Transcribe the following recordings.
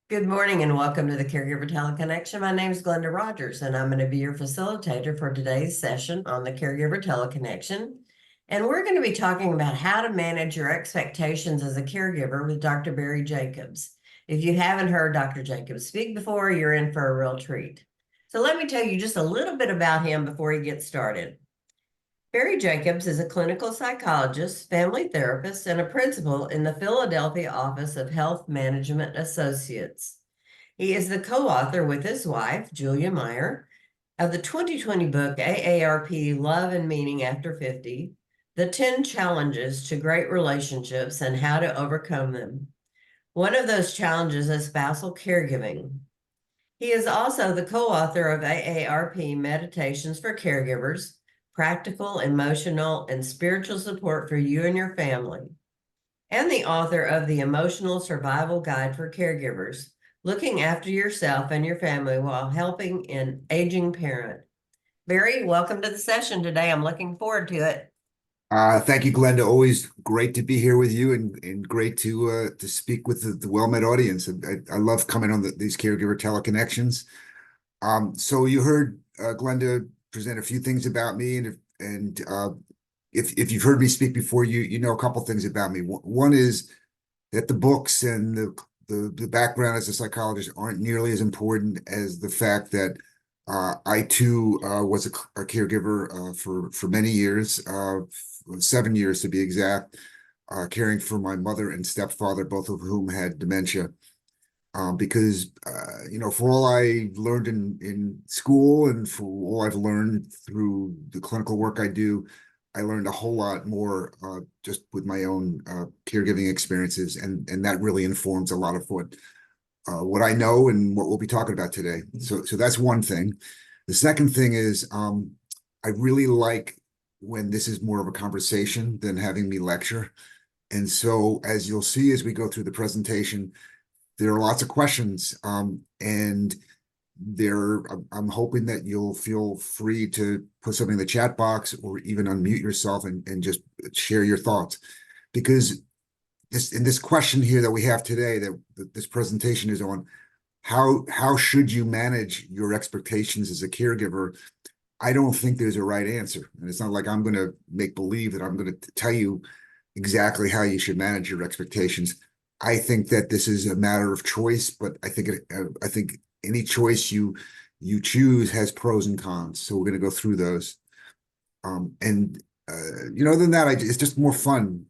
Good morning and welcome to the Caregiver Teleconnection. My name is Glenda Rogers and I'm going to be your facilitator for today's session on the Caregiver Teleconnection. And we're going to be talking about how to manage your expectations as a caregiver with Dr. Barry Jacobs. If you haven't heard Dr. Jacobs speak before, you're in for a real treat. So let me tell you just a little bit about him before he gets started. Barry Jacobs is a clinical psychologist, family therapist, and a principal in the Philadelphia Office of Health Management Associates. He is the co-author with his wife, Julia Meyer, of the 2020 book AARP Love and Meaning After 50, The 10 Challenges to Great Relationships and How to Overcome Them. One of those challenges is spousal caregiving. He is also the co-author of AARP Meditations for Caregivers, Practical, Emotional, and Spiritual Support for You and Your Family, and the author of the Emotional Survival Guide for Caregivers, Looking After Yourself and Your Family While Helping an Aging Parent. Barry, welcome to the session today. I'm looking forward to it. Thank you, Glenda. Always great to be here with you, and great to speak with the well-met audience. And I love coming on these caregiver teleconnections. So you heard Glenda present a few things about me, and if you've heard me speak before, you know a couple things about me. One is that the books and the background as a psychologist aren't nearly as important as the fact that I too was a caregiver for many years, 7 years to be exact, caring for my mother and stepfather, both of whom had dementia. Because for all I learned in school and for all I've learned through the clinical work I do, I learned a whole lot more just with my own caregiving experiences, and that really informs a lot of what I know and what we'll be talking about today. So that's one thing. The second thing is I really like when this is more of a conversation than having me lecture. And so as you'll see as we go through the presentation, there are lots of questions, and I'm hoping that you'll feel free to put something in the chat box or even unmute yourself and just share your thoughts. Because this question here that we have today, that this presentation is on, how should you manage your expectations as a caregiver? I don't think there's a right answer. And it's not like I'm going to make believe that I'm going to tell you exactly how you should manage your expectations. I think that this is a matter of choice, but I think any choice you choose has pros and cons. So we're going to go through those. And other than that, it's just more fun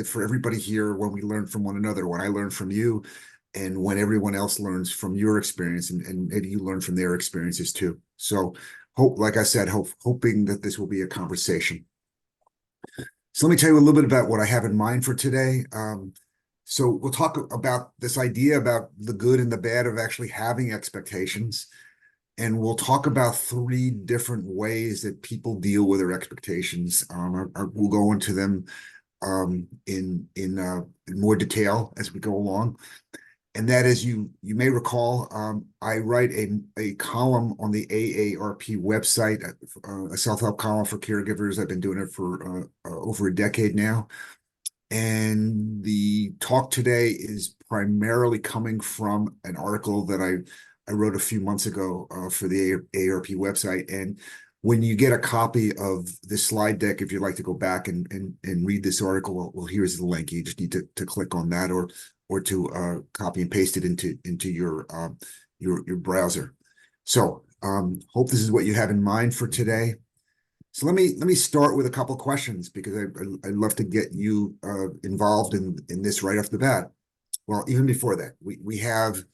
for everybody here when we learn from one another, when I learn from you, and when everyone else learns from your experience, and maybe you learn from their experiences too. So like I said, hoping that this will be a conversation. So let me tell you a little bit about what I have in mind for today. So we'll talk about this idea about the good and the bad of actually having expectations. And we'll talk about 3 different ways that people deal with their expectations. We'll go into them in more detail as we go along. And that is, you may recall, I write a column on the AARP website, a self-help column for caregivers. I've been doing it for over a decade now. And the talk today is primarily coming from an article that I wrote a few months ago for the AARP website. And when you get a copy of this slide deck, if you'd like to go back and read this article, well, here's the link. You just need to click on that or to copy and paste it into your browser. So hope this is what you have in mind for today. So let me start with a couple of questions, because I'd love to get you involved in this right off the bat. Well, even before that, we have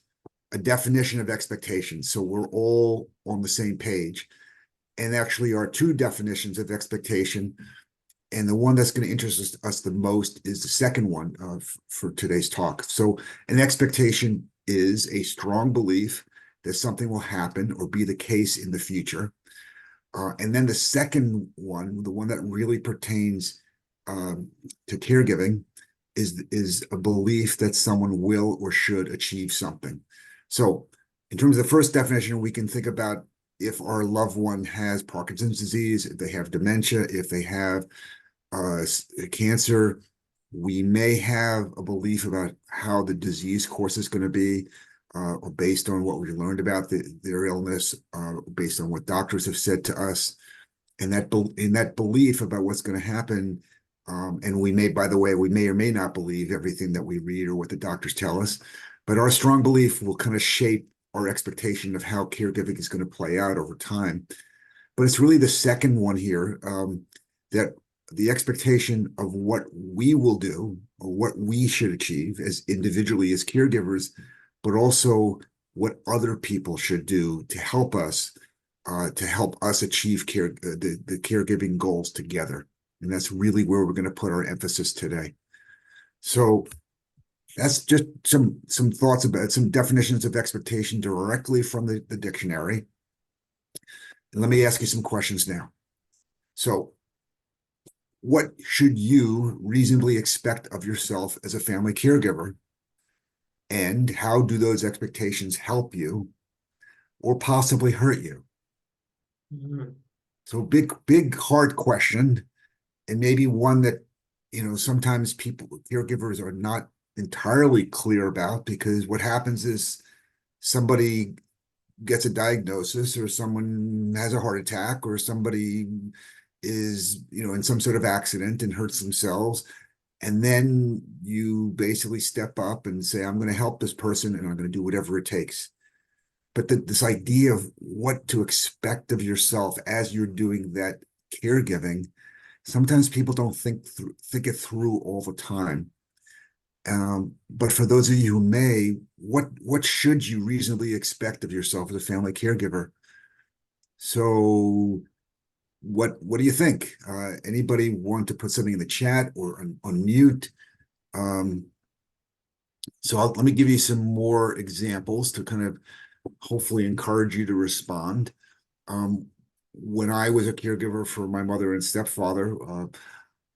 a definition of expectations, so we're all on the same page. And actually, our 2 definitions of expectation, and the one that's going to interest us the most is the second one for today's talk. So an expectation is a strong belief that something will happen or be the case in the future. And then the second one, the one that really pertains to caregiving, is a belief that someone will or should achieve something. So in terms of the first definition, we can think about if our loved one has Parkinson's disease, if they have dementia, if they have cancer, we may have a belief about how the disease course is going to be. or based on what we learned about their illness, based on what doctors have said to us, and in that belief about what's going to happen. And we may, by the way, we may or may not believe everything that we read or what the doctors tell us, but our strong belief will kind of shape our expectation of how caregiving is going to play out over time. But it's really the second one here, that the expectation of what we will do or what we should achieve as individually as caregivers, but also what other people should do to help us achieve the caregiving goals together. And that's really where we're going to put our emphasis today. So that's just some thoughts about some definitions of expectation directly from the dictionary. And let me ask you some questions now. So what should you reasonably expect of yourself as a family caregiver? And how do those expectations help you or possibly hurt you? Mm-hmm. So big, hard question, and maybe one that, sometimes caregivers are not entirely clear about, because what happens is somebody gets a diagnosis, or someone has a heart attack, or somebody is, in some sort of accident and hurts themselves. And then you basically step up and say, I'm going to help this person and I'm going to do whatever it takes. But this idea of what to expect of yourself as you're doing that caregiving, sometimes people don't think it through all the time. But for those of you who may, what should you reasonably expect of yourself as a family caregiver? So what do you think? Anybody want to put something in the chat or unmute? So let me give you some more examples to kind of hopefully encourage you to respond. When I was a caregiver for my mother and stepfather,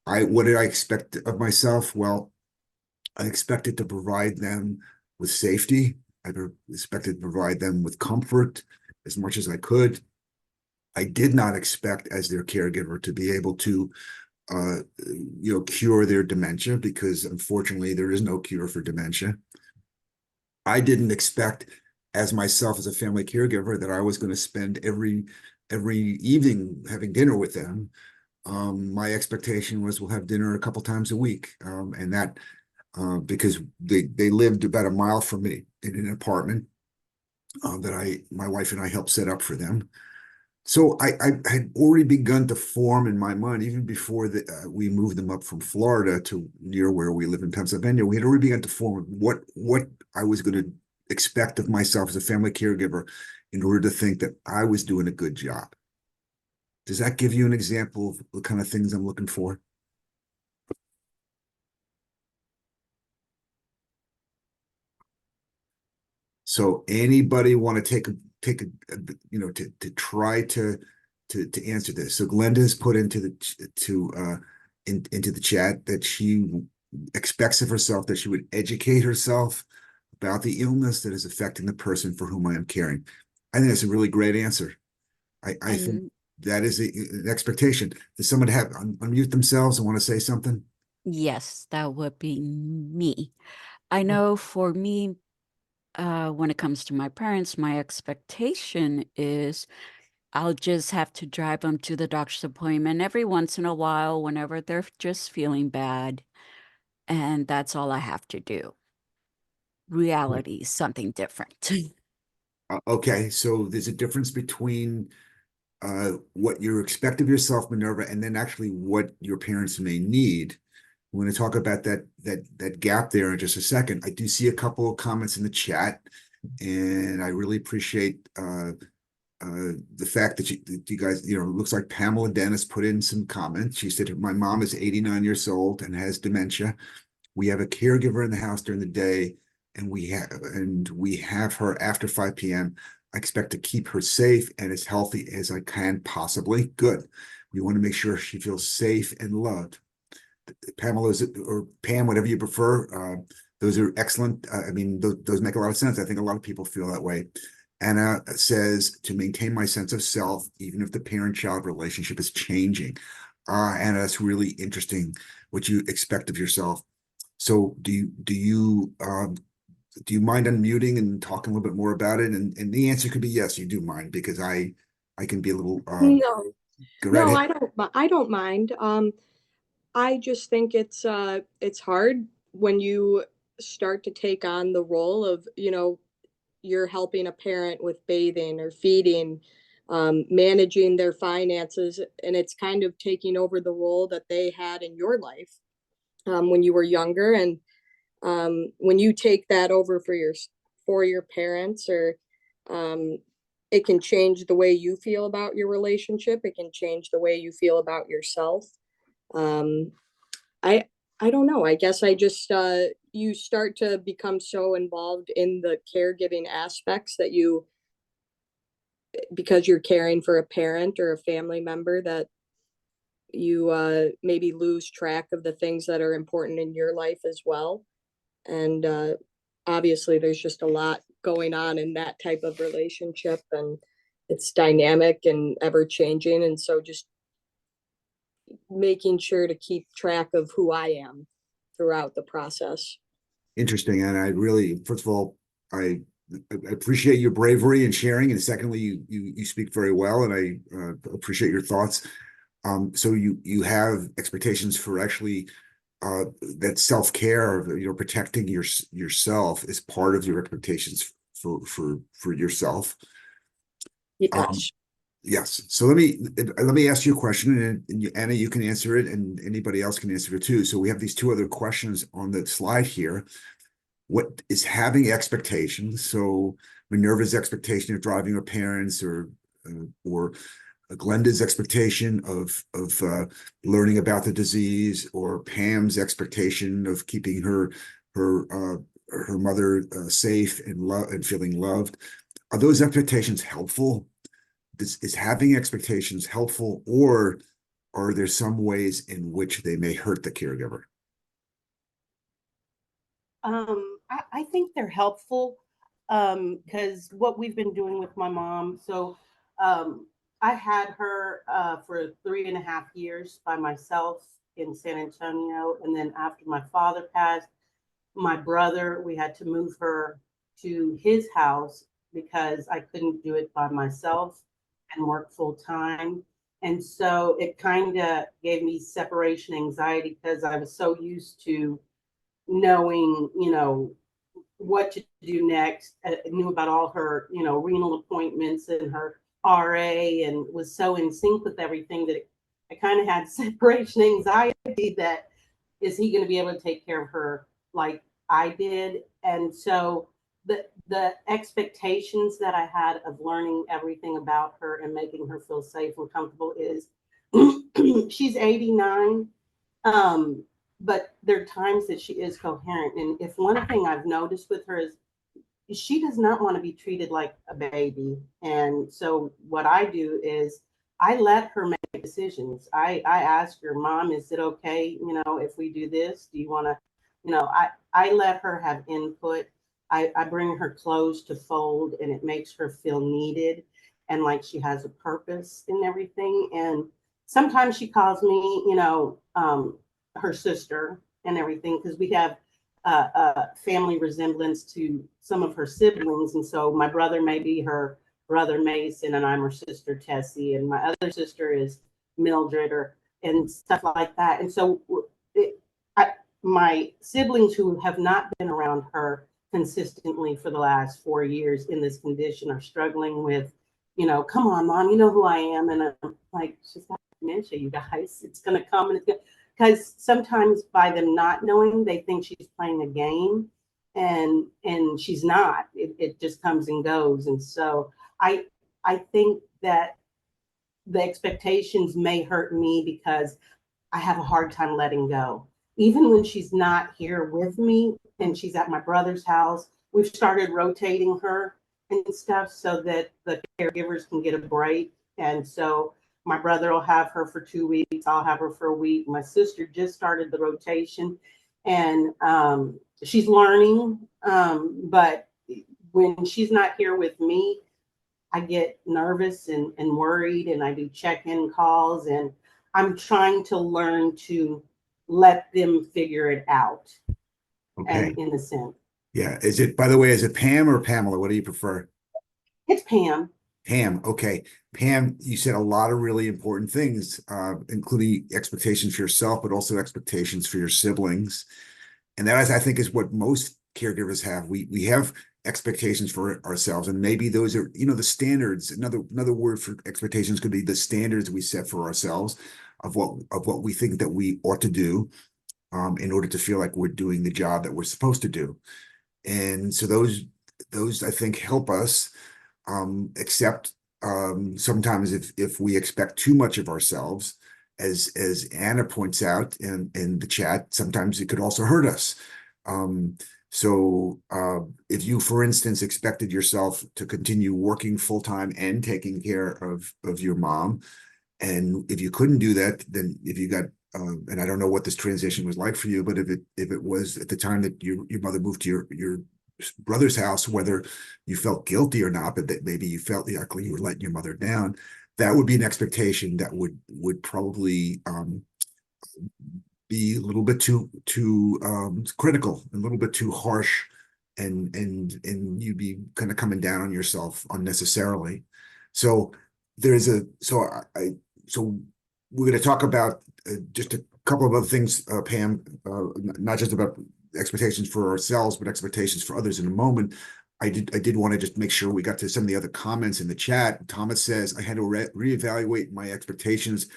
what did I expect of myself? Well, I expected to provide them with safety. I expected to provide them with comfort as much as I could. I did not expect, as their caregiver, to be able to, cure their dementia, because unfortunately there is no cure for dementia. I didn't expect, as myself as a family caregiver, that I was going to spend every evening having dinner with them. My expectation was we'll have dinner a couple times a week, and that because they lived about a mile from me in an apartment that my wife and I helped set up for them. So I had already begun to form in my mind, even before we moved them up from Florida to near where we live in Pennsylvania. We had already begun to form what I was going to expect of myself as a family caregiver in order to think that I was doing a good job. Does that give you an example of the kind of things I'm looking for? So anybody want to take a to try to answer this? So Glenda has put into the chat that she expects of herself that she would educate herself about the illness that is affecting the person for whom I am caring. I think that's a really great answer. I think that is an expectation. Does someone have unmute themselves and want to say something? Yes, that would be me. I know for me, when it comes to my parents, my expectation is I'll just have to drive them to the doctor's appointment every once in a while whenever they're just feeling bad. And that's all I have to do. Reality is something different. Okay, so there's a difference between what you expect of yourself, Minerva, and then actually what your parents may need. We're going to talk about that gap there in just a second. I do see a couple of comments in the chat, and I really appreciate the fact that you guys, it looks like Pamela Dennis put in some comments. She said, my mom is 89 years old and has dementia. We have a caregiver in the house during the day, and we have her after 5 p.m. I expect to keep her safe and as healthy as I can possibly. Good. We want to make sure she feels safe and loved. Pamela, or Pam, whatever you prefer. Those are excellent. I mean, those make a lot of sense. I think a lot of people feel that way. Anna says, to maintain my sense of self, even if the parent-child relationship is changing. Anna, that's really interesting, what you expect of yourself. So do you do you mind unmuting and talking a little bit more about it? And the answer could be yes, you do mind, because I can be a little No, go right no, ahead. I don't mind. I just think it's hard when you start to take on the role of, you're helping a parent with bathing or feeding, managing their finances, and it's kind of taking over the role that they had in your life when you were younger. And when you take that over for your parents, or um, it can change the way you feel about your relationship. It can change the way you feel about yourself. Um, I I don't know. I guess I just you start to become so involved in the caregiving aspects that because you're caring for a parent or a family member, that you maybe lose track of the things that are important in your life as well. And obviously there's just a lot going on in that type of relationship, and it's dynamic and ever changing. And so just making sure to keep track of who I am throughout the process. Interesting. And I really, first of all, I appreciate your bravery and sharing. And secondly, you speak very well, and I appreciate your thoughts. So you have expectations for actually that self-care, protecting yourself is part of your expectations for yourself. Yes. Yes. So let me ask you a question, and Anna, you can answer it, and anybody else can answer it too. So we have these two other questions on the slide here. What is having expectations? So Minerva's expectation of driving her parents, or Glenda's expectation of learning about the disease, or Pam's expectation of keeping her mother safe and feeling loved. Are those expectations helpful? Is having expectations helpful, or are there some ways in which they may hurt the caregiver? I think they're helpful because what we've been doing with my mom. So I had her for 3.5 years by myself in San Antonio. And then after my father passed, my brother, we had to move her to his house because I couldn't do it by myself and work full time. And so it kind of gave me separation anxiety because I was so used to knowing, what to do next. I knew about all her, renal appointments and her RA, and was so in sync with everything that I kind of had separation anxiety that is he going to be able to take care of her like I did? And so the expectations that I had of learning everything about her and making her feel safe and comfortable is she's 89. Um, but there are times that she is coherent. And if one thing I've noticed with her is she does not want to be treated like a baby. And so what I do is I let her make decisions. I ask her, Mom, is it okay, if we do this? Do you want to, I let her have input. I bring her clothes to fold, and it makes her feel needed and like she has a purpose in everything. And sometimes she calls me, her sister and everything, because we have a family resemblance to some of her siblings. And so my brother may be her brother Mason, and I'm her sister Tessie, and my other sister is Mildred, and stuff like that. And so my siblings who have not been around her consistently for the last 4 years in this condition are struggling with, come on, Mom, you know who I am. And I'm like, she's got dementia, you guys. It's going to come, and it's going to, because sometimes by them not knowing, they think she's playing a game, and she's not. It just comes and goes. And so I think that the expectations may hurt me because I have a hard time letting go. Even when she's not here with me and she's at my brother's house, we've started rotating her and stuff so that the caregivers can get a break. And so my brother will have her for 2 weeks. I'll have her for a week. My sister just started the rotation, and she's learning. But when she's not here with me, I get nervous and worried, and I do check-in calls, and I'm trying to learn to let them figure it out. Okay. And in a sense. Yeah. Is it, by the way, is it Pam or Pamela? What do you prefer? It's Pam. Pam. Okay. Pam, you said a lot of really important things, including expectations for yourself, but also expectations for your siblings. And that is, I think, is what most caregivers have. We have expectations for ourselves, and maybe those are, the standards. Another word for expectations could be the standards we set for ourselves of what we think that we ought to do, in order to feel like we're doing the job that we're supposed to do. And so those I think help us, except, sometimes if we expect too much of ourselves, as Anna points out in the chat, sometimes it could also hurt us. So if you, for instance, expected yourself to continue working full time and taking care of your mom, and if you couldn't do that, then if you got, and I don't know what this transition was like for you, but if it was at the time that your mother moved to your brother's house, whether you felt guilty or not, but that maybe you felt like you were letting your mother down, that would be an expectation that would probably, be a little bit too critical, a little bit too harsh, and you'd be kind of coming down on yourself unnecessarily. So there's a so we're going to talk about, just a couple of other things, Pam, not just about expectations for ourselves, but expectations for others in a moment. I did want to just make sure we got to some of the other comments in the chat. Thomas says, I had to reevaluate my expectations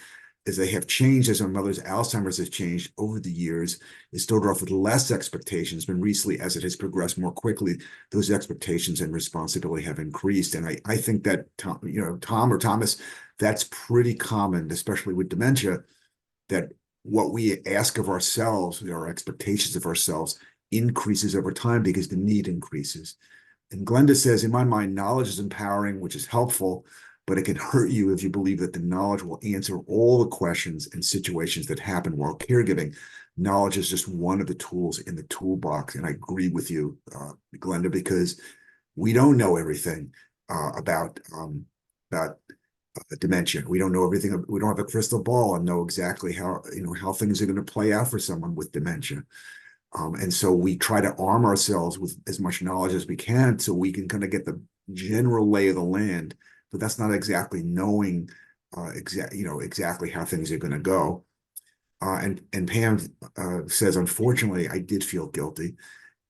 as they have changed as my mother's Alzheimer's has changed over the years. It started off with less expectations, but recently, as it has progressed more quickly, those expectations and responsibility have increased. And I think that, Tom or Thomas, that's pretty common, especially with dementia, that what we ask of ourselves, our expectations of ourselves, increases over time because the need increases. And Glenda says, in my mind, knowledge is empowering, which is helpful, but it can hurt you if you believe that the knowledge will answer all the questions and situations that happen while caregiving. Knowledge is just one of the tools in the toolbox. And I agree with you, Glenda, because we don't know everything, about dementia. We don't know everything. We don't have a crystal ball and know exactly how things are going to play out for someone with dementia. And so we try to arm ourselves with as much knowledge as we can so we can kind of get the general lay of the land, but that's not exactly knowing, exactly how things are going to go. And Pam, says, unfortunately, I did feel guilty.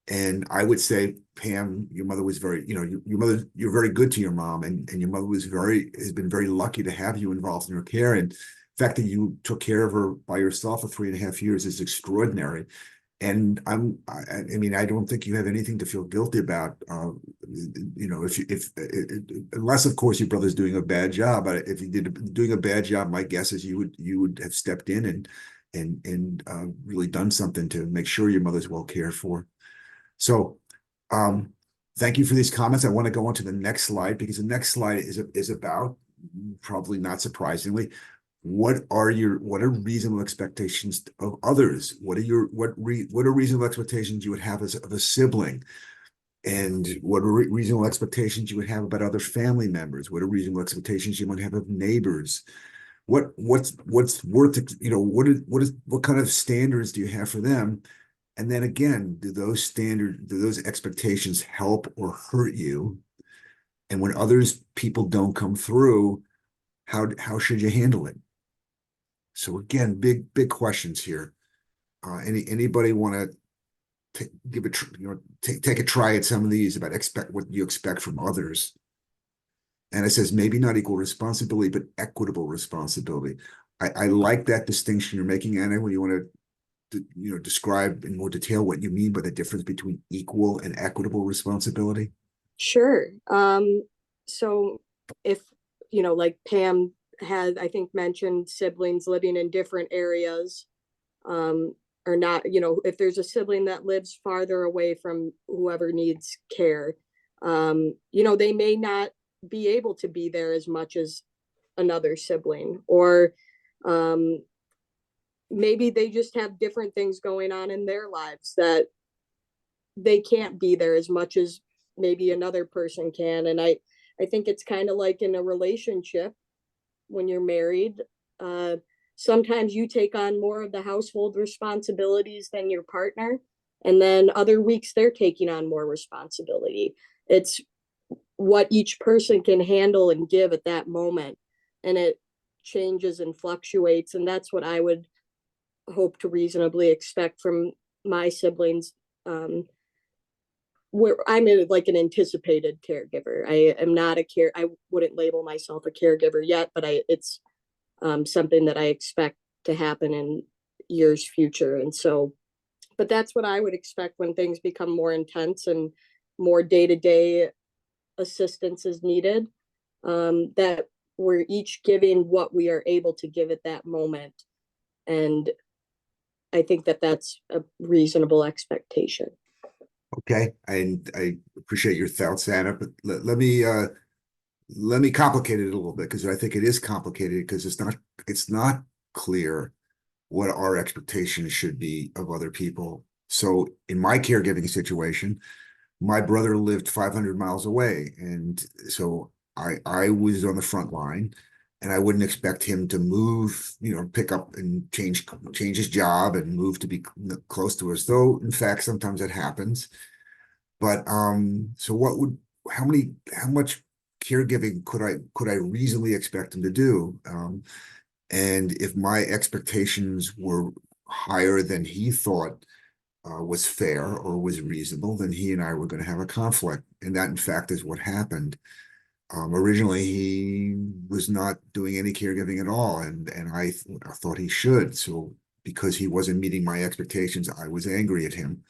And I would say, Pam, your mother was very, your mother, you're very good to your mom, and your mother has been very lucky to have you involved in her care. And the fact that you took care of her by yourself for 3.5 years is extraordinary. And I mean, I don't think you have anything to feel guilty about, unless of course your brother's doing a bad job. But if he did doing a bad job, my guess is you would have stepped in and really done something to make sure your mother's well cared for. So, thank you for these comments. I want to go on to the next slide, because the next slide is about, probably not surprisingly, what are reasonable expectations of others? What are reasonable expectations you would have of a sibling? And what are reasonable expectations you would have about other family members? What are reasonable expectations you might have of neighbors? What's worth, what kind of standards do you have for them? And then again, do those expectations help or hurt you? And when people don't come through, how should you handle it? So again, big questions here. Anybody want to take a try at some of these about what you expect from others? And it says maybe not equal responsibility, but equitable responsibility. I like that distinction you're making, Anna, when you want to describe in more detail what you mean by the difference between equal and equitable responsibility. Sure. So if, like Pam had, I think, mentioned siblings living in different areas, or not, if there's a sibling that lives farther away from whoever needs care, they may not be able to be there as much as another sibling, or maybe they just have different things going on in their lives that they can't be there as much as maybe another person can. And I think it's kind of like in a relationship when you're married. Sometimes you take on more of the household responsibilities than your partner. And then other weeks they're taking on more responsibility. It's what each person can handle and give at that moment. And it changes and fluctuates. And that's what I would hope to reasonably expect from my siblings. Where I'm like an anticipated caregiver. I am not I wouldn't label myself a caregiver yet, but it's something that I expect to happen in years future. And so, but that's what I would expect when things become more intense and more day-to-day assistance is needed, that we're each giving what we are able to give at that moment. And I think that that's a reasonable expectation. Okay, and I appreciate your thoughts, Anna, but let me complicate it a little bit, because I think it is complicated, because it's not clear what our expectations should be of other people. So in my caregiving situation, my brother lived 500 miles away, and so I was on the front line, and I wouldn't expect him to move, pick up and change his job and move to be close to us, though in fact sometimes it happens. But so how much caregiving could I reasonably expect him to do? And if my expectations were higher than he thought was fair or was reasonable, then he and I were going to have a conflict. And that, in fact, is what happened. Originally, he was not doing any caregiving at all, and I thought he should. So because he wasn't meeting my expectations, I was angry at him.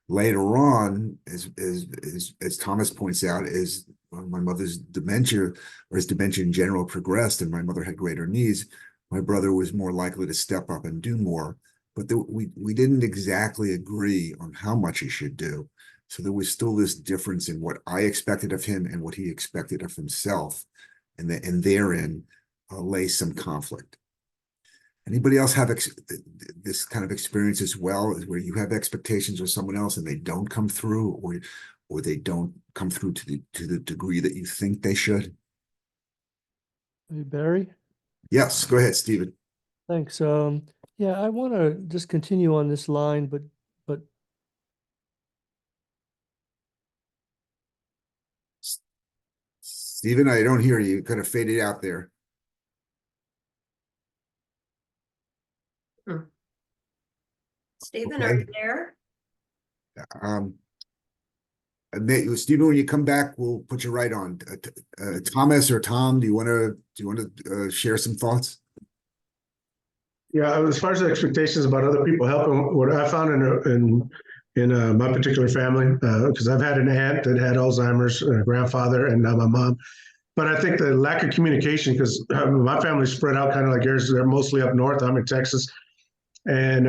Later on, as Thomas points out, as my mother's dementia, or as dementia in general, progressed, and my mother had greater needs, my brother was more likely to step up and do more. But we didn't exactly agree on how much he should do. So there was still this difference in what I expected of him and what he expected of himself, and therein lay some conflict. Anybody else have this kind of experience as well, where you have expectations of someone else and they don't come through, or they don't come through to the degree that you think they should? Hey, Barry? Yes, go ahead, Stephen. Thanks. Yeah, I want to just continue on this line, but Stephen, I don't hear you. Kind of faded out there. Stephen, Okay. are you there? Stephen, when you come back, we'll put you right on. Thomas or Tom, do you want to share some thoughts? Yeah, as far as the expectations about other people helping, what I found in my particular family, because I've had an aunt that had Alzheimer's, a grandfather, and now my mom. But I think the lack of communication, because my family's spread out kind of like yours, they're mostly up north. I'm in Texas. And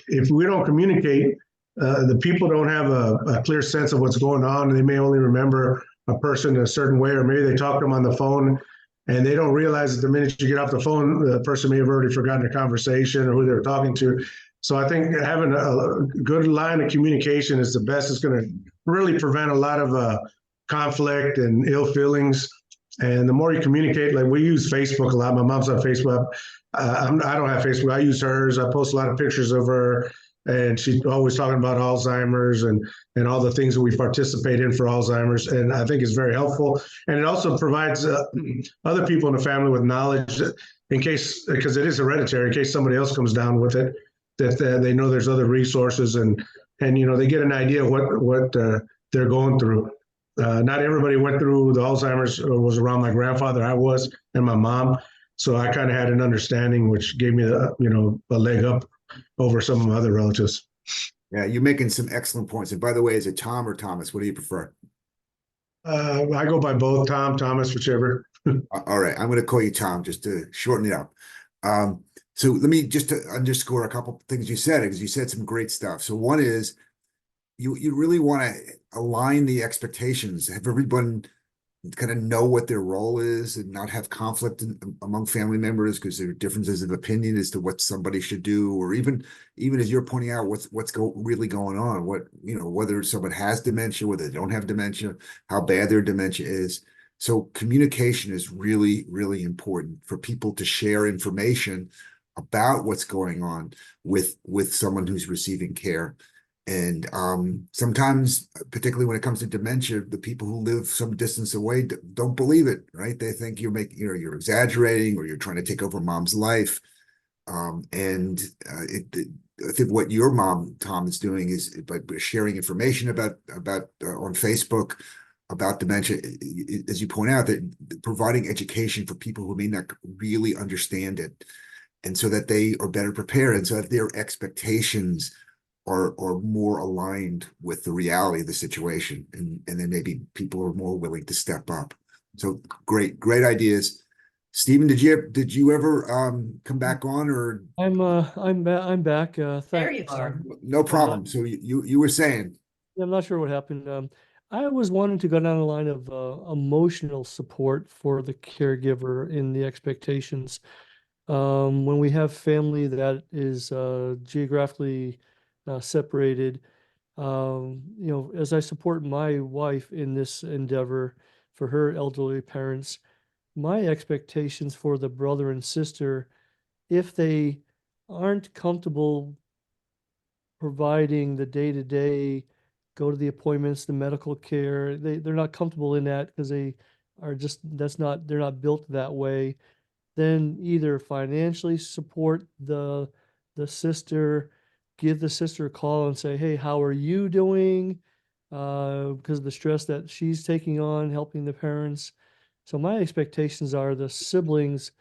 if we don't communicate, the people don't have a clear sense of what's going on. They may only remember a person a certain way, or maybe they talk to them on the phone and they don't realize that the minute you get off the phone, the person may have already forgotten the conversation or who they were talking to. So I think having a good line of communication is the best. It's going to really prevent a lot of conflict and ill feelings. And the more you communicate, like we use Facebook a lot. My mom's on Facebook. I don't have Facebook. I use hers. I post a lot of pictures of her, and she's always talking about Alzheimer's and all the things that we participate in for Alzheimer's. And I think it's very helpful. And it also provides other people in the family with knowledge in case, because it is hereditary, in case somebody else comes down with it, that they know there's other resources and they get an idea of what they're going through. Not everybody went through the Alzheimer's or was around my grandfather. I was, and my mom. So I kind of had an understanding, which gave me a leg up over some of my other relatives. Yeah, you're making some excellent points. And by the way, is it Tom or Thomas? What do you prefer? I go by both, Tom, Thomas, whichever. All right, I'm going to call you Tom just to shorten it up. So let me just to underscore a couple things you said, because you said some great stuff. So one is you really want to align the expectations, have everyone kind of know what their role is and not have conflict among family members because there are differences of opinion as to what somebody should do, or even as you're pointing out, what's really going on, whether someone has dementia, whether they don't have dementia, how bad their dementia is. So communication is really, really important for people to share information about what's going on with someone who's receiving care. And sometimes, particularly when it comes to dementia, the people who live some distance away don't believe it, right? They think you're making, you're exaggerating, or you're trying to take over mom's life. I think what your mom, Tom, is doing is by sharing information about on Facebook about dementia, as you point out, that providing education for people who may not really understand it, and so that they are better prepared, and so that their expectations are more aligned with the reality of the situation, and then maybe people are more willing to step up. So great ideas. Stephen, did you ever come back on, or I'm back. There you Thanks. are. no problem? So you were saying. I'm not sure what happened. I was wanting to go down the line of emotional support for the caregiver in the expectations. When we have family that is geographically separated, as I support my wife in this endeavor for her elderly parents, my expectations for the brother and sister, if they aren't comfortable providing the day-to-day, go to the appointments, the medical care, they're not comfortable in that because they are just, they're not built that way, then either financially support the sister, give the sister a call and say, hey, how are you doing? Because of the stress that she's taking on helping the parents. So my expectations are the siblings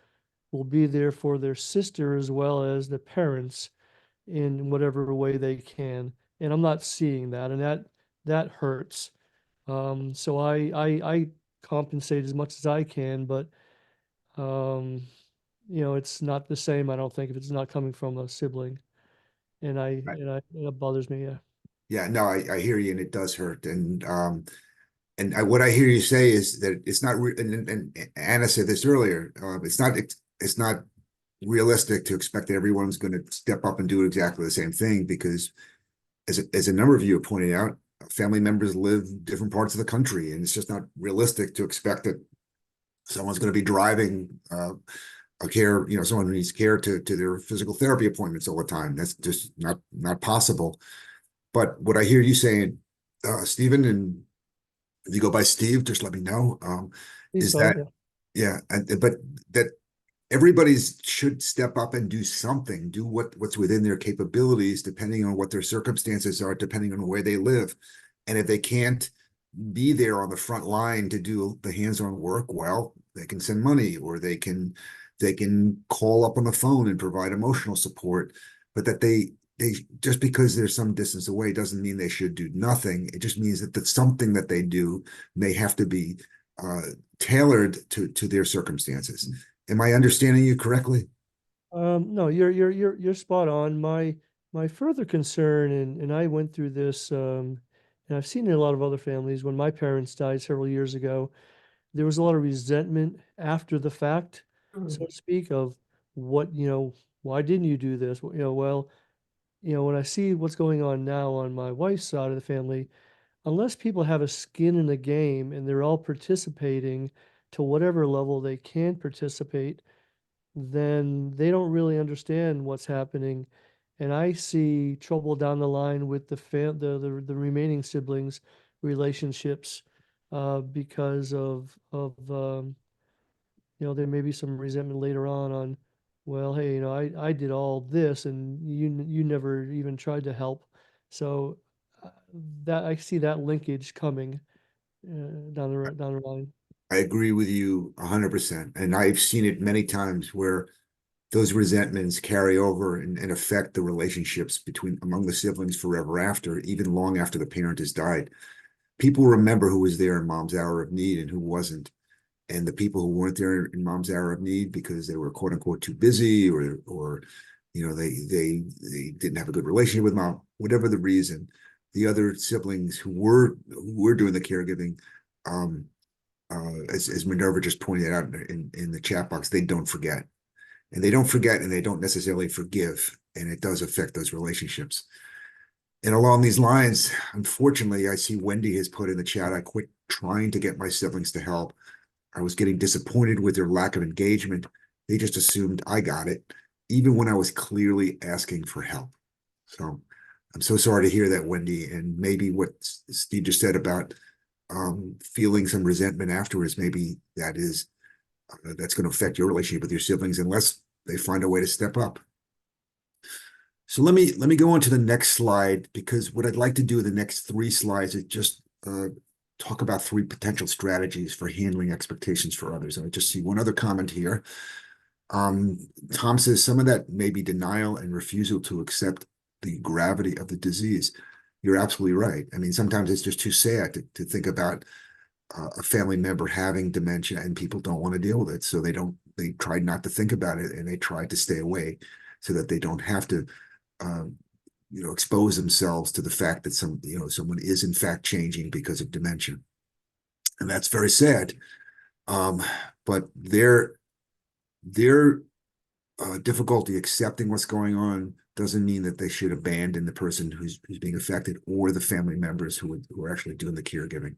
will be there for their sister as well as the parents in whatever way they can. And I'm not seeing that, and that hurts. So I compensate as much as I can, but um, it's not the same, I don't think, if it's not coming from a sibling. And it bothers me, yeah. Yeah, no, I hear you, and it does hurt. What I hear you say is that it's not, and Anna said this earlier, it's not realistic to expect that everyone's going to step up and do exactly the same thing, because as a number of you have pointed out, family members live different parts of the country, and it's just not realistic to expect that someone's going to be driving someone who needs care to their physical therapy appointments all the time. That's just not possible. But what I hear you saying, Stephen, and if you go by Steve, just let me know, is Fine, that, yeah, but that everybody should step up and do something, do what's within their capabilities, depending on what their circumstances are, depending on where they live. And if they can't be there on the front line to do the hands-on work, well, they can send money, or they can call up on the phone and provide emotional support. But that they just because they're some distance away doesn't mean they should do nothing. It just means that something that they do may have to be tailored to their circumstances. Am I understanding you correctly? No, you're spot on. My further concern, and I went through this, and I've seen it in a lot of other families. When my parents died several years ago, there was a lot of resentment after the fact, so to speak, of what, why didn't you do this? Well, when I see what's going on now on my wife's side of the family, unless people have a skin in the game and they're all participating to whatever level they can participate, then they don't really understand what's happening. And I see trouble down the line with the remaining siblings' relationships because of there may be some resentment later on, well, hey, I did all this and you never even tried to help. So uh, that I see that linkage coming down the line. I agree with you 100%. And I've seen it many times where those resentments carry over and affect the relationships among the siblings forever after, even long after the parent has died. People remember who was there in mom's hour of need and who wasn't. And the people who weren't there in mom's hour of need because they were quote unquote too busy, or they didn't have a good relationship with mom, whatever the reason, the other siblings who were doing the caregiving, as Minerva just pointed out in the chat box, they don't forget. And they don't forget, and they don't necessarily forgive. And it does affect those relationships. And along these lines, unfortunately, I see Wendy has put in the chat, I quit trying to get my siblings to help. I was getting disappointed with their lack of engagement. They just assumed I got it, even when I was clearly asking for help. So I'm so sorry to hear that, Wendy. And maybe what Steve just said about feeling some resentment afterwards, maybe that's going to affect your relationship with your siblings unless they find a way to step up. So let me go on to the next slide, because what I'd like to do in the next 3 slides is just talk about 3 potential strategies for handling expectations for others. And I just see one other comment here. Tom says some of that may be denial and refusal to accept the gravity of the disease. You're absolutely right. I mean, sometimes it's just too sad to think about a family member having dementia and people don't want to deal with it. So they try not to think about it, and they try to stay away so that they don't have to, expose themselves to the fact that someone is in fact changing because of dementia. And that's very sad. But their difficulty accepting what's going on doesn't mean that they should abandon the person who's being affected or the family members who are actually doing the caregiving,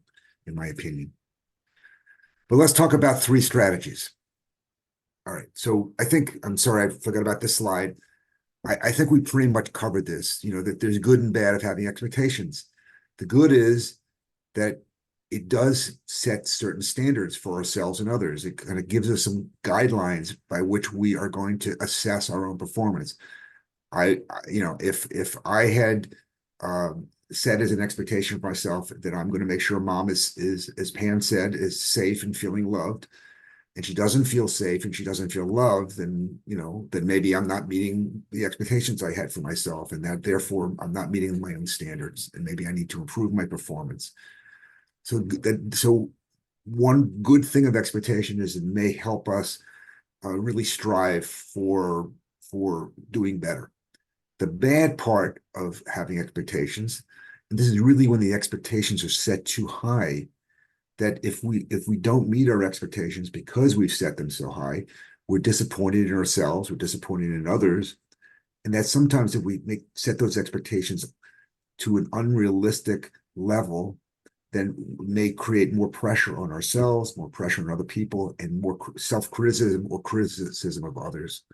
in my opinion. But let's talk about 3 strategies. All right. So I'm sorry, I forgot about this slide. I think we pretty much covered this, that there's good and bad of having expectations. The good is that it does set certain standards for ourselves and others. It kind of gives us some guidelines by which we are going to assess our own performance. If I had set as an expectation for myself that I'm going to make sure mom is, as Pam said, is safe and feeling loved, and she doesn't feel safe and she doesn't feel loved, then maybe I'm not meeting the expectations I had for myself, and that therefore I'm not meeting my own standards, and maybe I need to improve my performance. So one good thing of expectation is it may help us really strive for doing better. The bad part of having expectations, and this is really when the expectations are set too high, that if we don't meet our expectations because we've set them so high, we're disappointed in ourselves, we're disappointed in others, and that sometimes if we set those expectations to an unrealistic level, then may create more pressure on ourselves, more pressure on other people, and more self-criticism or criticism of others.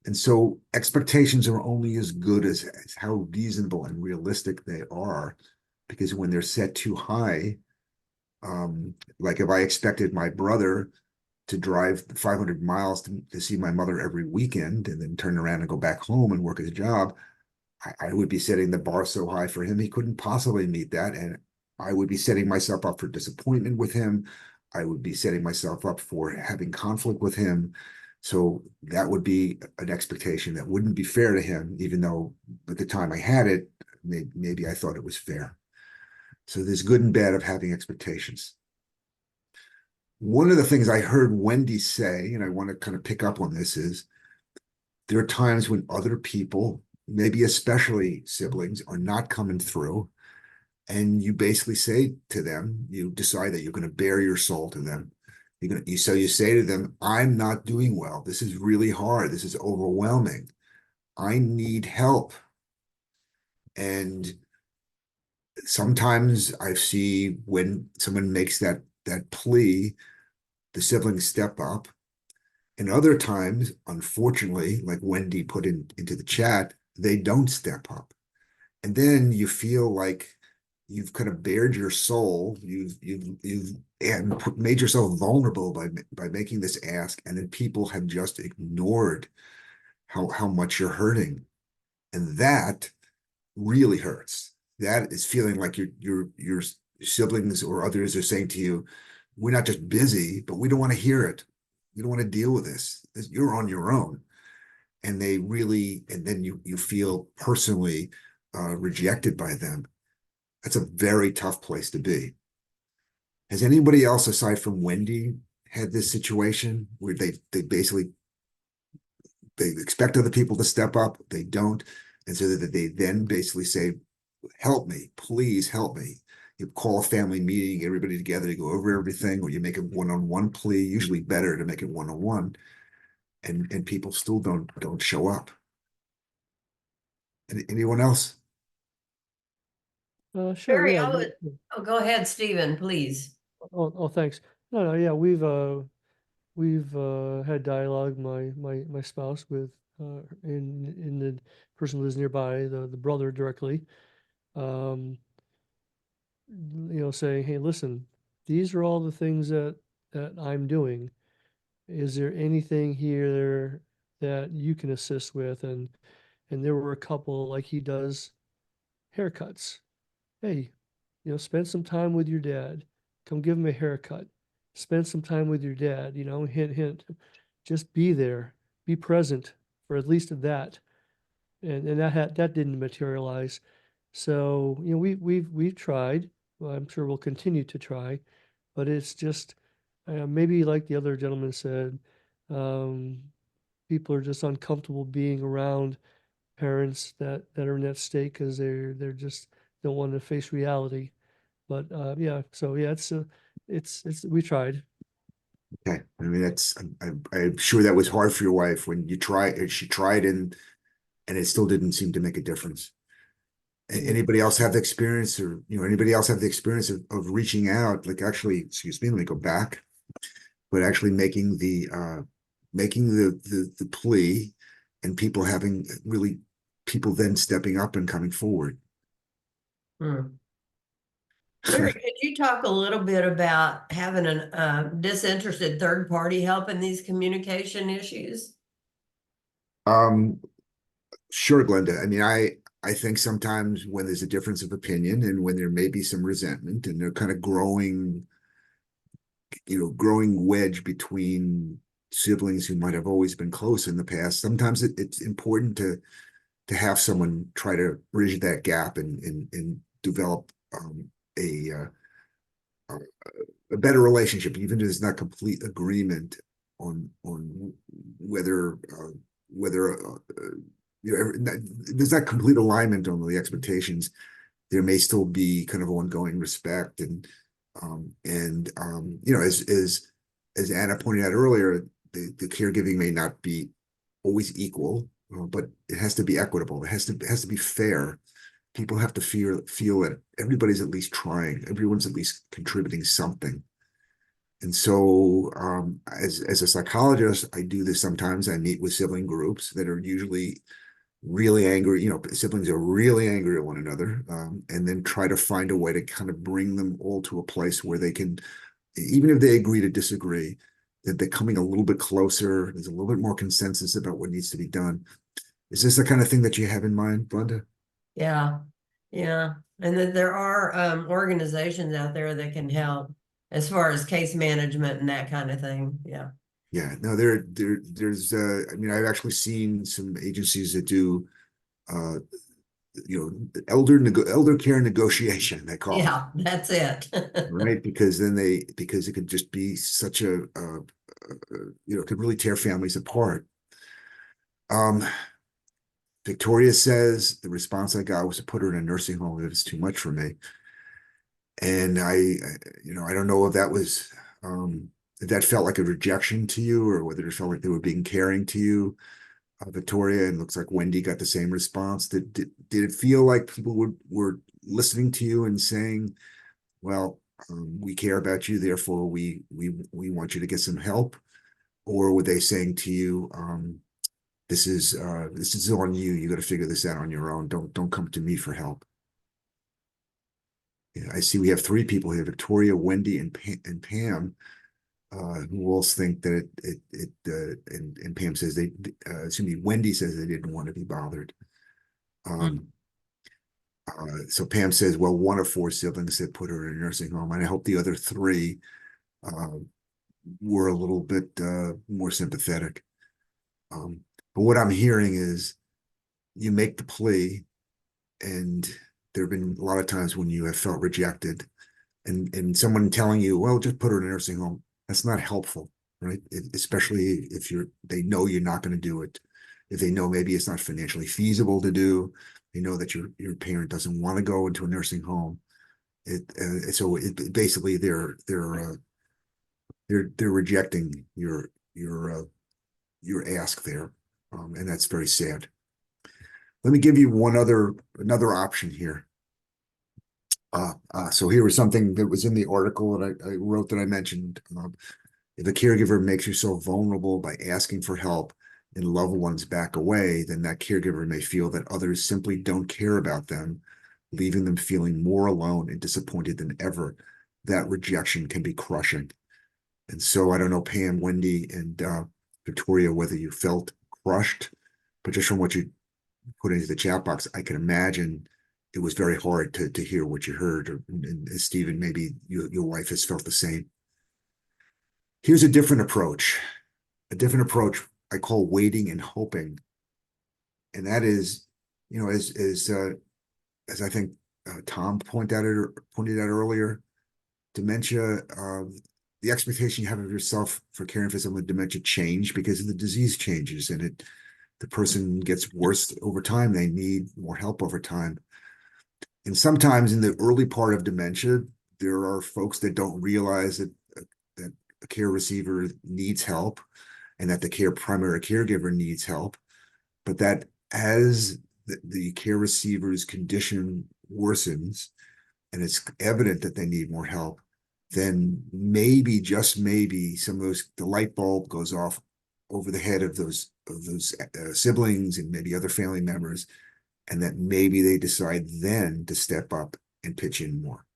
And so expectations are only as good as how reasonable and realistic they are, because when they're set too high, like if I expected my brother to drive 500 miles to see my mother every weekend and then turn around and go back home and work his job, I would be setting the bar so high for him, he couldn't possibly meet that. And I would be setting myself up for disappointment with him. I would be setting myself up for having conflict with him. So that would be an expectation that wouldn't be fair to him, even though at the time I had it, maybe I thought it was fair. So there's good and bad of having expectations. One of the things I heard Wendy say, and I want to kind of pick up on this, is there are times when other people, maybe especially siblings, are not coming through. And you basically say to them, you decide that you're going to bare your soul to them. So you say to them, I'm not doing well. This is really hard. This is overwhelming. I need help. And sometimes I see when someone makes that plea, the siblings step up. And other times, unfortunately, like Wendy put into the chat, they don't step up. And then you feel like you've kind of bared your soul, you've made yourself vulnerable by making this ask, and then people have just ignored how much you're hurting, and that really hurts. That is feeling like your siblings or others are saying to you, "We're not just busy, but we don't want to hear it. We don't want to deal with this. You're on your own." And then you feel personally rejected by them. That's a very tough place to be. Has anybody else aside from Wendy had this situation where they basically expect other people to step up, they don't, and so that they then basically say, help me, please help me. You call a family meeting, get everybody together to go over everything, or you make a one-on-one plea, usually better to make it one-on-one, and people still don't show up. Anyone else? Sure, Barry, yeah. go ahead, Stephen, please. Oh, thanks. No, yeah, we've had dialogue, my spouse, with in the person who lives nearby, the brother directly, saying, hey, listen, these are all the things that I'm doing. Is there anything here that you can assist with? And there were a couple, like he does haircuts. Hey, spend some time with your dad. Come give him a haircut. Spend some time with your dad, hint, hint. Just be there, be present for at least that. And that didn't materialize. So, we've tried. Well, I'm sure we'll continue to try, but it's just maybe like the other gentleman said, um, people are just uncomfortable being around parents that are in that state because they're just don't want to face reality. But yeah, so yeah, it's we tried. Okay. I mean, I'm sure that was hard for your wife when you tried, she tried and it still didn't seem to make a difference. Yeah. Anybody else have the experience or, anybody else have the experience of reaching out, like actually, excuse me, let me go back, but actually making the plea and people having really, people then stepping up and coming forward. Hmm. Could you talk a little bit about having a disinterested third party help in these communication issues? Um, sure, Glenda. I mean, I think sometimes when there's a difference of opinion and when there may be some resentment and they're kind of growing wedge between siblings who might have always been close in the past, sometimes it's important to have someone try to bridge that gap and develop a better relationship, even if there's not complete agreement on whether there's not complete alignment on the expectations. There may still be kind of ongoing respect and as Anna pointed out earlier, the caregiving may not be always equal, but it has to be equitable. It has to be fair. People have to feel that everybody's at least trying, everyone's at least contributing something. And so as a psychologist, I do this sometimes. I meet with sibling groups that are usually really angry, siblings are really angry at one another, and then try to find a way to kind of bring them all to a place where they can, even if they agree to disagree, that they're coming a little bit closer. There's a little bit more consensus about what needs to be done. Is this the kind of thing that you have in mind, Brenda? Yeah, yeah. And that there are organizations out there that can help as far as case management and that kind of thing. Yeah. Yeah, no, there's I mean, I've actually seen some agencies that do elder care negotiation, they call it. Yeah, that's it. Right? Because it could just be such it could really tear families apart. Victoria says the response I got was to put her in a nursing home if it's too much for me. And I don't know if that was if that felt like a rejection to you or whether it felt like they were being caring to you, Victoria. And it looks like Wendy got the same response. Did it feel like people were listening to you and saying, well, we care about you, therefore we want you to get some help? Or were they saying to you, this is on you. You got to figure this out on your own. Don't come to me for help. Yeah, I see we have three people here: Victoria, Wendy, and Pam, who all think that and Pam says Wendy says they didn't want to be bothered. So Pam says, well, one of four siblings said put her in a nursing home, and I hope the other three were a little bit more sympathetic. But what I'm hearing is you make the plea, and there have been a lot of times when you have felt rejected, and someone telling you, well, just put her in a nursing home. That's not helpful, right? Especially if they know you're not going to do it. If they know maybe it's not financially feasible to do, they know that your parent doesn't want to go into a nursing home. Basically they're rejecting your ask there, and that's very sad. Let me give you another option here. So here was something that was in the article that I wrote that I mentioned. If a caregiver makes you so vulnerable by asking for help, and loved ones back away, then that caregiver may feel that others simply don't care about them, leaving them feeling more alone and disappointed than ever. That rejection can be crushing. And so I don't know, Pam, Wendy, and Victoria, whether you felt crushed, but just from what you put into the chat box, I can imagine it was very hard to hear what you heard. And Stephen, maybe your wife has felt the same. Here's a different approach. A different approach I call waiting and hoping. And that is, as I think Tom pointed out earlier, dementia, the expectation you have of yourself for caring for someone with dementia change because the disease changes and the person gets worse over time. They need more help over time. And sometimes in the early part of dementia, there are folks that don't realize that a care receiver needs help and that the primary caregiver needs help, but that as the care receiver's condition worsens and it's evident that they need more help, then maybe, just maybe, the light bulb goes off over the head of those siblings and maybe other family members, and that maybe they decide then to step up and pitch in more.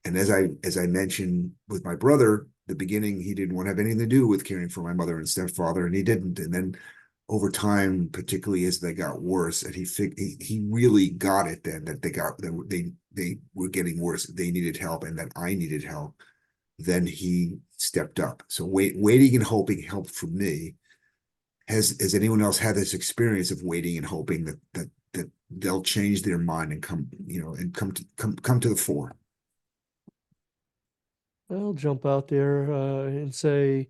And as I mentioned with my brother, the beginning, he didn't want to have anything to do with caring for my mother and stepfather, and he didn't. And then over time, particularly as they got worse, and he really got it then that they were getting worse, they needed help, and that I needed help. Then he stepped up. So waiting and hoping helped for me. Has anyone else had this experience of waiting and hoping that they'll change their mind and come to the fore? I'll jump out there and say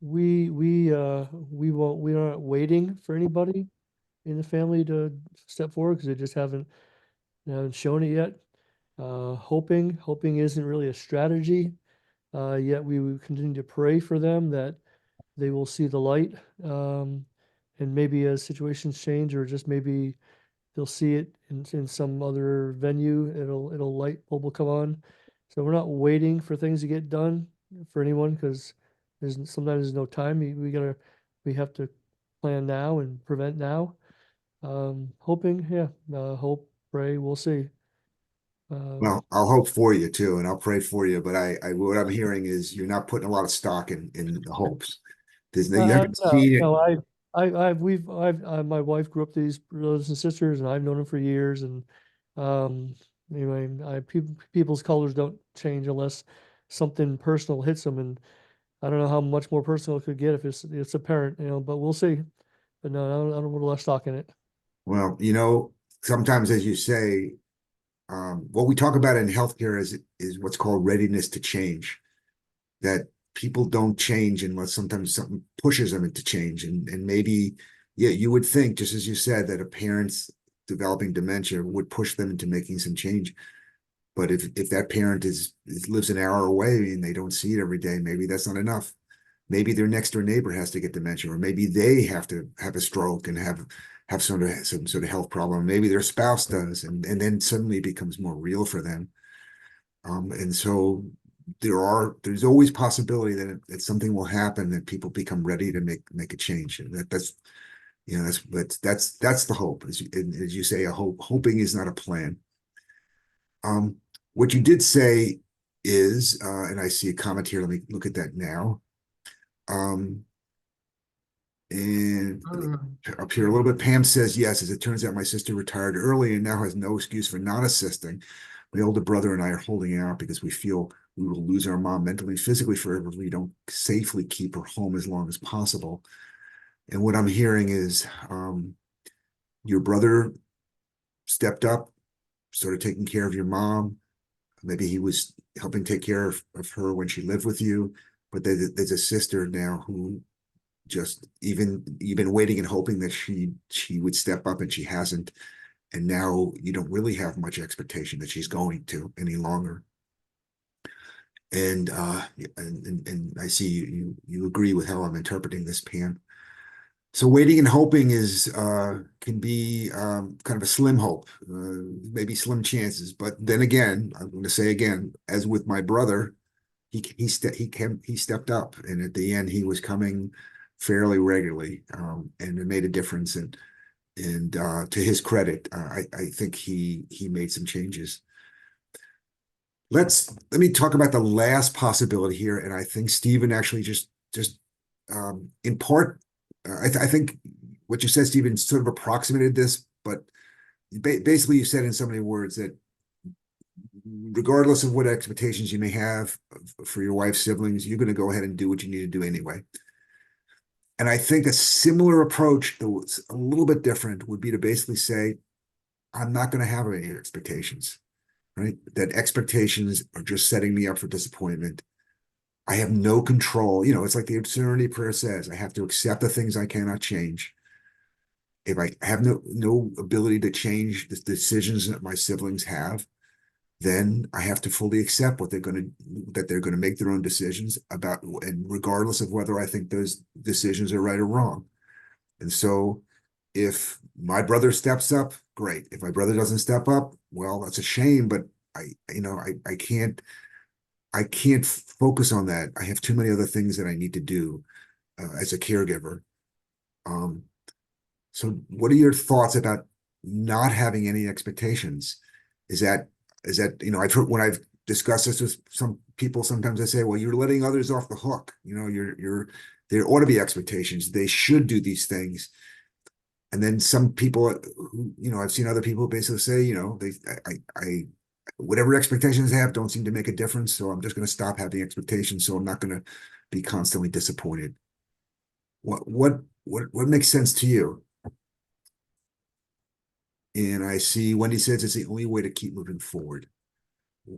we aren't waiting for anybody in the family to step forward because they just haven't shown it yet. Hoping isn't really a strategy. Yet we will continue to pray for them that they will see the light. And maybe as situations change, or just maybe they'll see it in some other venue, it'll light bulb will come on. So we're not waiting for things to get done for anyone because sometimes there's no time. We have to plan now and prevent now. Hoping, hope, pray, we'll see. Well, I'll hope for you too, and I'll pray for you. But what I'm hearing is you're not putting a lot of stock in the hopes. You haven't seen it. No, my wife grew up with these brothers and sisters, and I've known them for years. And anyway, people's colors don't change unless something personal hits them. And I don't know how much more personal it could get if it's a parent, but we'll see. But no, I don't put a lot of stock in it. Well, sometimes, as you say, what we talk about in healthcare is what's called readiness to change. That people don't change unless sometimes something pushes them into change. And maybe, you would think, just as you said, that a parent's developing dementia would push them into making some change. But if that parent lives an hour away and they don't see it every day, maybe that's not enough. Maybe their next door neighbor has to get dementia, or maybe they have to have a stroke and have some sort of health problem. Maybe their spouse does, and then suddenly it becomes more real for them. And so there's always possibility that something will happen, that people become ready to make a change. And that's the hope. As you say, hoping is not a plan. What you did say is, and I see a comment here. Let me look at that now. And up here a little bit, Pam says, yes, as it turns out, my sister retired early and now has no excuse for not assisting. My older brother and I are holding out because we feel we will lose our mom mentally and physically forever if we don't safely keep her home as long as possible. And what I'm hearing is your brother stepped up, started taking care of your mom. Maybe he was helping take care of her when she lived with you, but there's a sister now who just you've been waiting and hoping that she would step up, and she hasn't. And now you don't really have much expectation that she's going to any longer. And I see you agree with how I'm interpreting this, Pam. So waiting and hoping can be kind of a slim hope, maybe slim chances. But then again, I'm going to say again, as with my brother, he stepped up, and at the end he was coming fairly regularly, and it made a difference. And to his credit, I think he made some changes. Let me talk about the last possibility here, and I think Stephen actually just in part, I think what you said, Stephen, sort of approximated this, but basically you said in so many words that regardless of what expectations you may have for your wife's siblings, you're going to go ahead and do what you need to do anyway. And I think a similar approach, though it's a little bit different, would be to basically say, I'm not going to have any expectations, right? That expectations are just setting me up for disappointment. I have no control. You know, it's like the Serenity Prayer says, I have to accept the things I cannot change. If I have no ability to change the decisions that my siblings have, then I have to fully accept that they're going to make their own decisions about, and regardless of whether I think those decisions are right or wrong. And so if my brother steps up, great. If my brother doesn't step up, well, that's a shame, but I can't focus on that. I have too many other things that I need to do as a caregiver. So what are your thoughts about not having any expectations? Is that, I've heard, when I've discussed this with some people, sometimes I say, well, you're letting others off the hook. There ought to be expectations. They should do these things. And then some people, I've seen other people basically say, whatever expectations they have don't seem to make a difference. So I'm just going to stop having expectations. So I'm not going to be constantly disappointed. What makes sense to you? And I see Wendy says it's the only way to keep moving forward.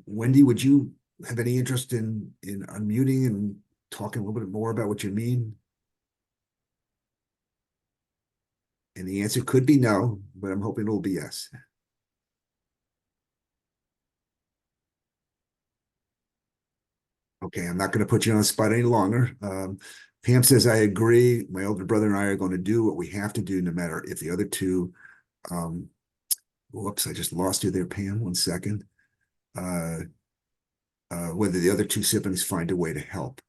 Wendy, would you have any interest in unmuting and talking a little bit more about what you mean? And the answer could be no, but I'm hoping it'll be yes. Okay, I'm not going to put you on the spot any longer. Pam says, I agree. My older brother and I are going to do what we have to do, no matter if the other two, whoops, I just lost you there, Pam. 1 second. Whether the other two siblings find a way to help.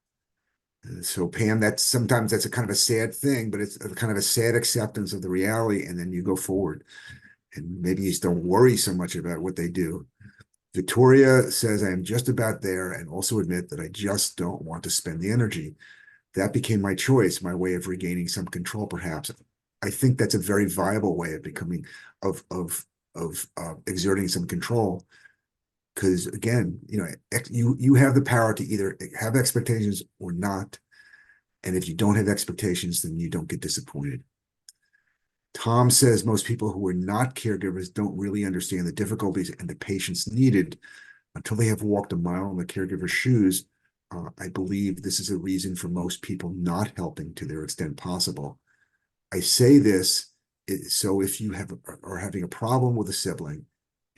So Pam, sometimes that's a kind of a sad thing, but it's a kind of a sad acceptance of the reality, and then you go forward. And maybe you just don't worry so much about what they do. Victoria says, I am just about there and also admit that I just don't want to spend the energy. That became my choice, my way of regaining some control, perhaps. I think that's a very viable way of becoming, of exerting some control. Because again, you have the power to either have expectations or not. And if you don't have expectations, then you don't get disappointed. Tom says most people who are not caregivers don't really understand the difficulties and the patience needed until they have walked a mile in the caregiver's shoes. I believe this is a reason for most people not helping to their extent possible. I say this so if you are having a problem with a sibling,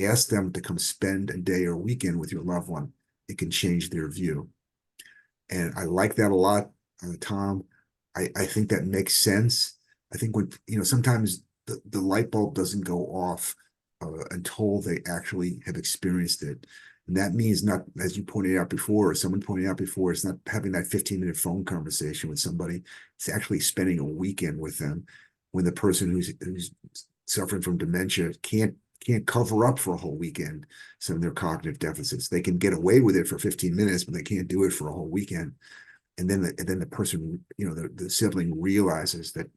ask them to come spend a day or weekend with your loved one. It can change their view. And I like that a lot, Tom. I think that makes sense. I think when, sometimes the light bulb doesn't go off until they actually have experienced it. And that means not, as you pointed out before, or someone pointed out before, it's not having that 15-minute phone conversation with somebody. It's actually spending a weekend with them when the person who's suffering from dementia can't cover up for a whole weekend some of their cognitive deficits. They can get away with it for 15 minutes, but they can't do it for a whole weekend. And then the person, the sibling realizes that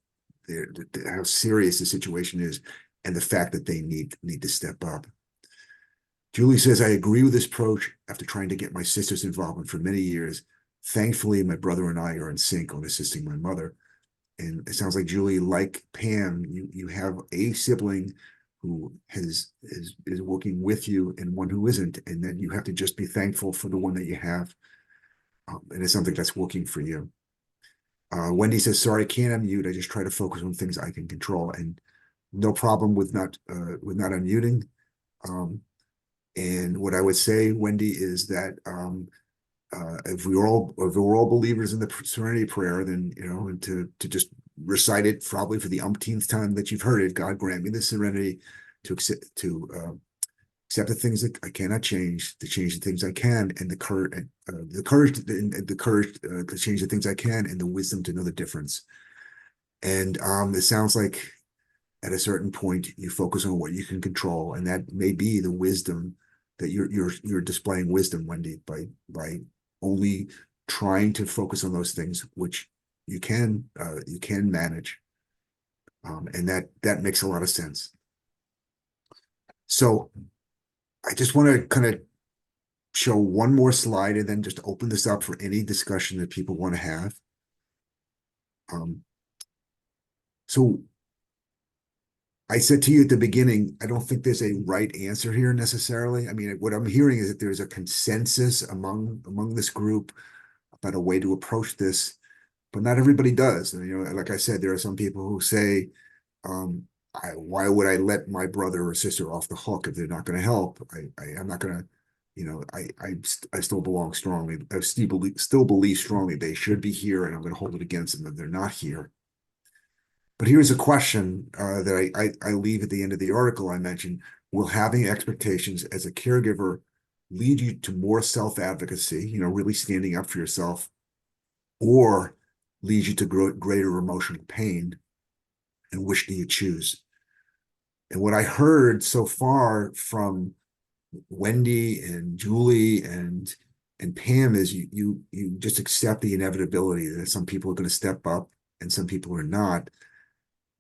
how serious the situation is and the fact that they need to step up. Julie says, I agree with this approach after trying to get my sister's involvement for many years. Thankfully, my brother and I are in sync on assisting my mother. And it sounds like, Julie, like Pam, you have a sibling who is working with you and one who isn't, and then you have to just be thankful for the one that you have. And it's something that's working for you. Wendy says, sorry, I can't unmute. I just try to focus on things I can control, and no problem with not unmuting. And what I would say, Wendy, is that if we're all believers in the Serenity Prayer, then and to just recite it probably for the umpteenth time that you've heard it. God grant me the serenity to accept the things that I cannot change, to change the things I can, and the courage to change the things I can, and the wisdom to know the difference. And it sounds like at a certain point you focus on what you can control, and that may be the wisdom that you're displaying wisdom, Wendy, by only trying to focus on those things which you can manage. And that makes a lot of sense. So I just want to kind of show one more slide and then just open this up for any discussion that people want to have. So I said to you at the beginning, I don't think there's a right answer here necessarily. I mean, what I'm hearing is that there's a consensus among this group about a way to approach this, but not everybody does. And, you know, like I said, there are some people who say, why would I let my brother or sister off the hook if they're not going to help? I'm not going to, you know, I still belong strongly. I still believe strongly they should be here, and I'm going to hold it against them if they're not here. But here's a question that I leave at the end of the article I mentioned. Will having expectations as a caregiver lead you to more self-advocacy, you know, really standing up for yourself, or lead you to greater emotional pain? And which do you choose? And what I heard so far from Wendy and Julie and Pam is you just accept the inevitability that some people are going to step up and some people are not.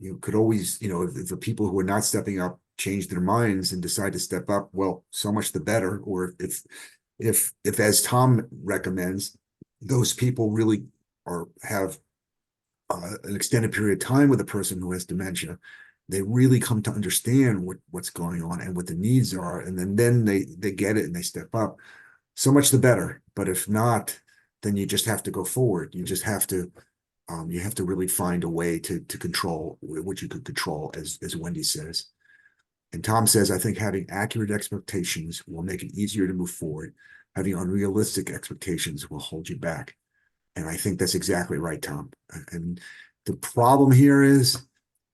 You could always, you know, if the people who are not stepping up change their minds and decide to step up, well, so much the better. Or if as Tom recommends, those people really have an extended period of time with a person who has dementia, they really come to understand what's going on and what the needs are, and then they get it and they step up. So much the better. But if not, then you just have to go forward. You just have to really find a way to control what you could control, as Wendy says. And Tom says, I think having accurate expectations will make it easier to move forward. Having unrealistic expectations will hold you back. And I think that's exactly right, Tom. And the problem here is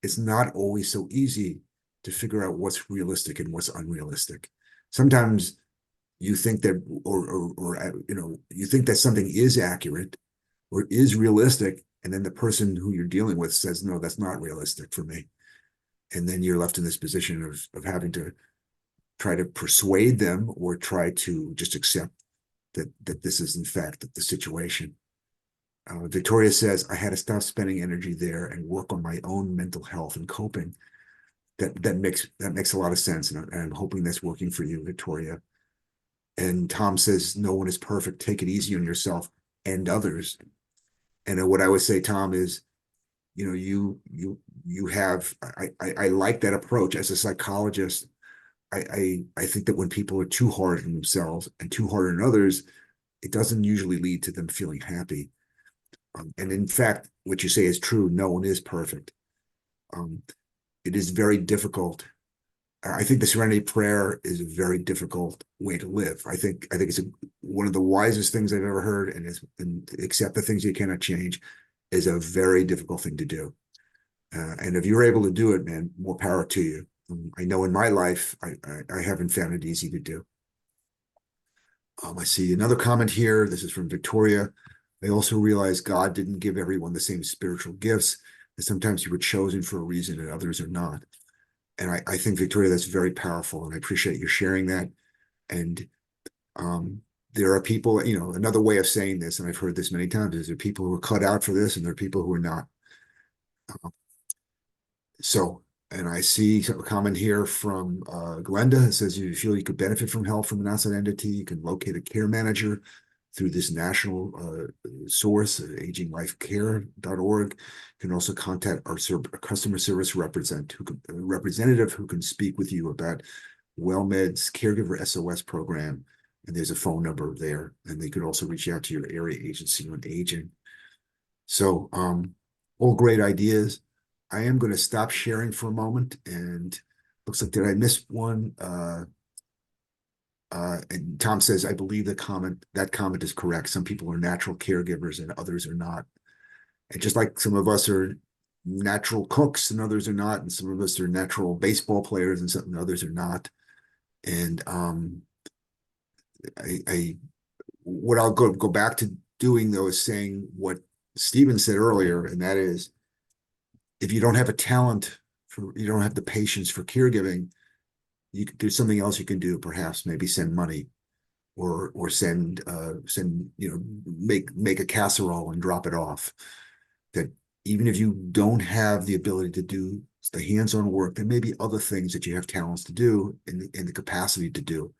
it's not always so easy to figure out what's realistic and what's unrealistic. Sometimes you think that, or you know, you think that something is accurate or is realistic, and then the person who you're dealing with says, no, that's not realistic for me. And then you're left in this position of having to try to persuade them or try to just accept that this is in fact the situation. Victoria says, I had to stop spending energy there and work on my own mental health and coping. That makes a lot of sense, and I'm hoping that's working for you, Victoria. And Tom says, no one is perfect. Take it easy on yourself and others. And what I would say, Tom, is, you know, you have, I like that approach. As a psychologist, I think that when people are too hard on themselves and too hard on others, it doesn't usually lead to them feeling happy. And in fact, what you say is true. No one is perfect. It is very difficult. I think the Serenity Prayer is a very difficult way to live. I think it's one of the wisest things I've ever heard, and accept the things you cannot change is a very difficult thing to do. And if you're able to do it, man, more power to you. I know in my life, I haven't found it easy to do. I see another comment here. This is from Victoria. I also realize God didn't give everyone the same spiritual gifts, and sometimes you were chosen for a reason and others are not. And I think, Victoria, that's very powerful, and I appreciate you sharing that. And there are people, you know, another way of saying this, and I've heard this many times, is there are people who are cut out for this, and there are people who are not. And I see a comment here from Glenda. It says, if you feel you could benefit from help from an outside entity, you can locate a care manager through this national source, aginglifecare.org. You can also contact our customer service representative who can speak with you about WellMed's Caregiver SOS program. And there's a phone number there. And they could also reach out to your area agency on aging. So all great ideas. I am going to stop sharing for a moment, and looks like, did I miss one? And Tom says, I believe that comment is correct. Some people are natural caregivers and others are not. And just like some of us are natural cooks and others are not, and some of us are natural baseball players and others are not. And what I'll go back to doing, though, is saying what Stephen said earlier, and that is, if you don't have a talent you don't have the patience for caregiving, there's something else you can do. Perhaps maybe send money, or send make a casserole and drop it off. That even if you don't have the ability to do the hands-on work, there may be other things that you have talents to do and the capacity to do.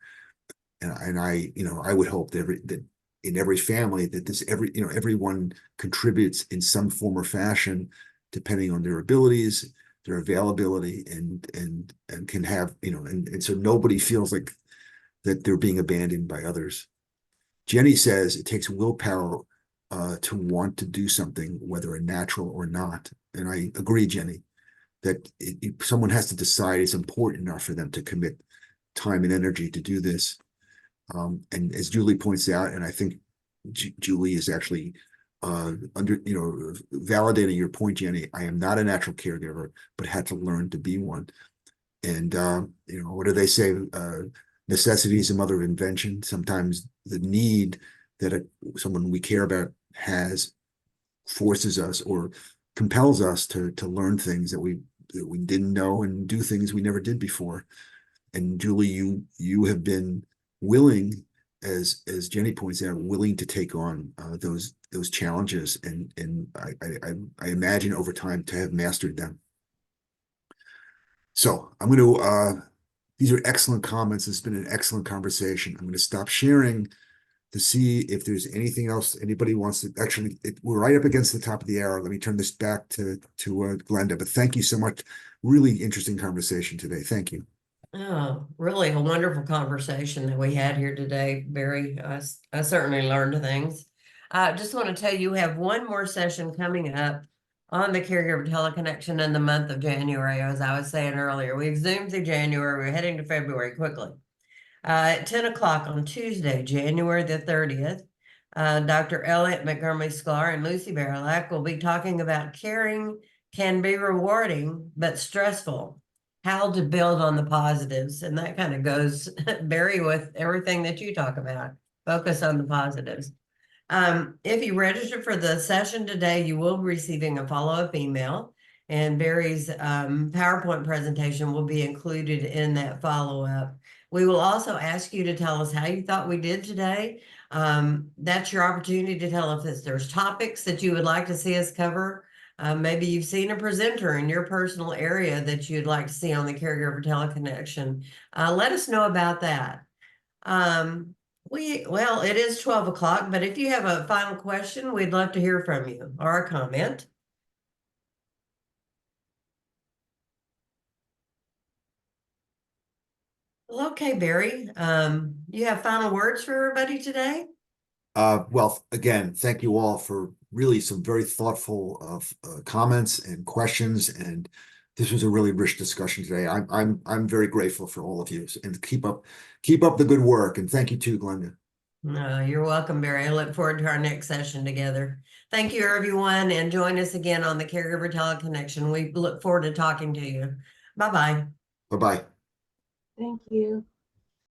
And I would hope that in every family that everyone contributes in some form or fashion, depending on their abilities, their availability, and can have, and so nobody feels like that they're being abandoned by others. Jenny says it takes willpower to want to do something, whether a natural or not. And I agree, Jenny, that someone has to decide it's important enough for them to commit time and energy to do this. And as Julie points out, and I think Julie is actually validating your point, Jenny, I am not a natural caregiver, but had to learn to be one. And what do they say? Necessity is the mother of invention. Sometimes the need that someone we care about has forces us or compels us to learn things that we didn't know and do things we never did before. And Julie, you have been willing, as Jenny points out, willing to take on those challenges, and I imagine over time to have mastered them. So I'm going to. These are excellent comments. It's been an excellent conversation. I'm going to stop sharing to see if there's anything else anybody wants to. Actually, we're right up against the top of the hour. Let me turn this back to Glenda. But thank you so much. Really interesting conversation today. Thank you. Oh, really a wonderful conversation that we had here today, Barry. I certainly learned things. I just want to tell you, we have one more session coming up on the Caregiver Teleconnection in the month of January. As I was saying earlier, we've zoomed through January. We're heading to February quickly. At 10 o'clock on Tuesday, January the 30th, Dr. Elliot Montgomery-Sklar and Lucy Barilak will be talking about caring can be rewarding but stressful. How to build on the positives. And that kind of goes, Barry, with everything that you talk about. Focus on the positives. If you register for the session today, you will be receiving a follow-up email, and Barry's PowerPoint presentation will be included in that follow-up. We will also ask you to tell us how you thought we did today. That's your opportunity to tell us if there's topics that you would like to see us cover. Maybe you've seen a presenter in your personal area that you'd like to see on the Caregiver Teleconnection. Let us know about that. Well, it is 12 o'clock, but if you have a final question, we'd love to hear from you or a comment. Well, okay, Barry, you have final words for everybody today? Well, again, thank you all for really some very thoughtful comments and questions, and this was a really rich discussion today. I'm very grateful for all of you, and keep up the good work, and thank you too, Glenda. No, you're welcome, Barry. I look forward to our next session together. Thank you, everyone, and join us again on the Caregiver Teleconnection. We look forward to talking to you. Bye-bye. Bye-bye. Thank you.